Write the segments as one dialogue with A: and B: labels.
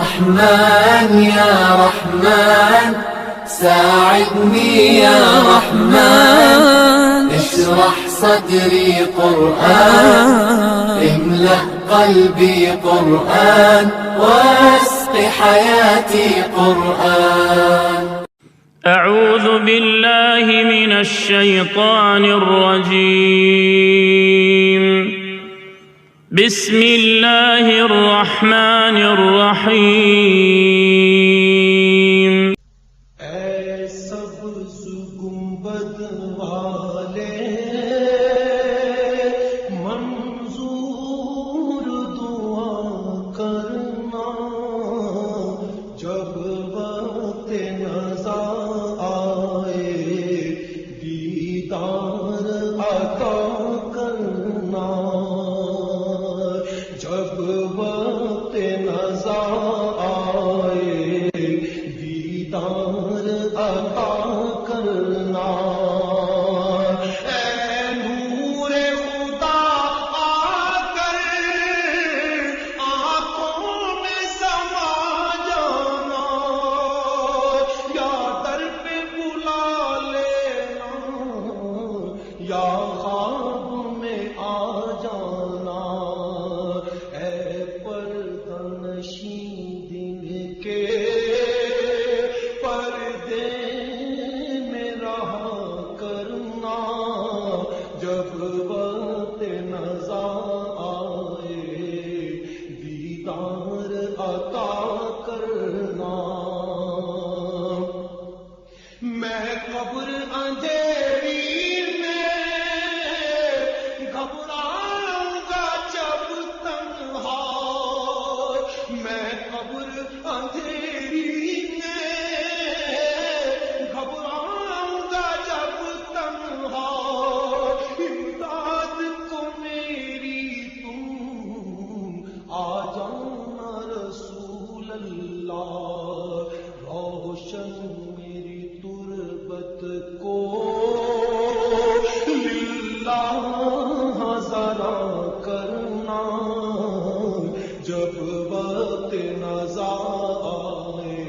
A: رحمن يا رحمن ساعدني يا رحمن اشرح صدري قرآن املأ قلبي قرآن واسق حياتي قرآن.
B: أعوذ بالله من الشيطان الرجيم. بسم الله الرحمن الرحيم.
C: اے سبز گنبد والے منظور دعا کرنا جب وقت نظر آئے دیدار عطا کرنا جب وقت نظر آئے دیدار عطا کرنا. اے نور خدا آ کر آنکھوں میں سما جانا یا در پہ بلا لینا یا خواب میں آ جانا. اے پردہ نشین دن کے پردے میں رہا کرنا جب وقت نظر آئے دیدار عطا کرنا. میں قبر اندھیری میں گھبراؤں گا جب تنہا میں قبر اندھیری میں گھبراؤں گا جب تنہا. امداد کو میری تم آ جانا رسول اللہ روشن میری تربت کو للہ ذرا کرنا جب وقت نظر آئے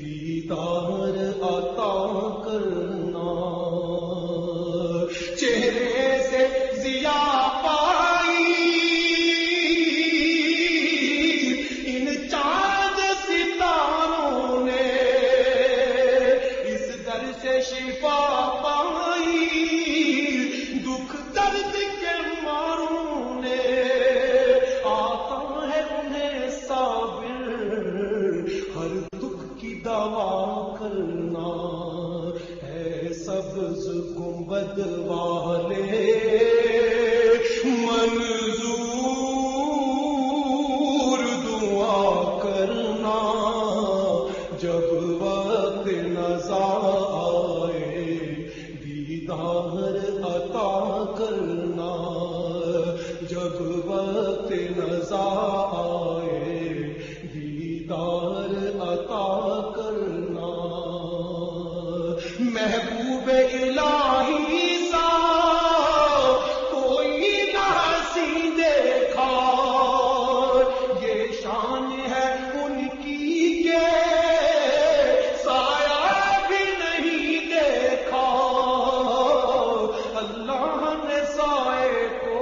C: دیدار عطا کرنا. چہرے سے ضیا پائی ان چاند ستاروں نے اس در سے شفا پائی دکھ درد کے ماروں نے آتا ہے انہیں صابر ہر دکھ کی دوا کرنا. ہے سبز گنبد والے منظور دعا کرنا جب وقت نظر آئے دیدار عطا کرنا جب وقت نظر آئے دیدار عطا کرنا. محبوب الہی سا کوئی نہ ہنسی دیکھا یہ شان ہے ان کی کہ سایہ بھی نہیں دیکھا. اللہ نے سائے کو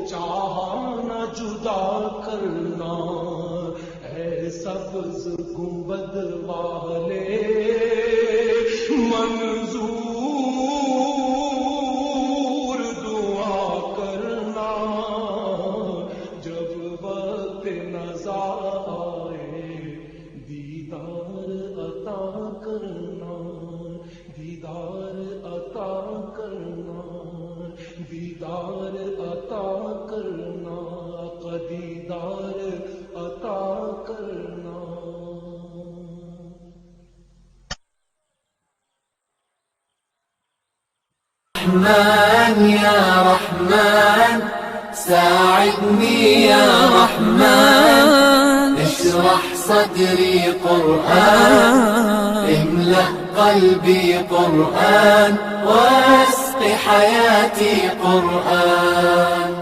C: چاہا نہ جدا کرنا. اے سبز گنبد والے منظور دعا کرنا جب وقت نظر آئے دیدار عطا کرنا دیدار عطا کرنا دیدار عطا کرنا دیدار عطا کرنا.
A: رحمن يا رحمن ساعدني يا رحمن اشرح صدري قرآن املأ قلبي قرآن واسق حياتي قرآن.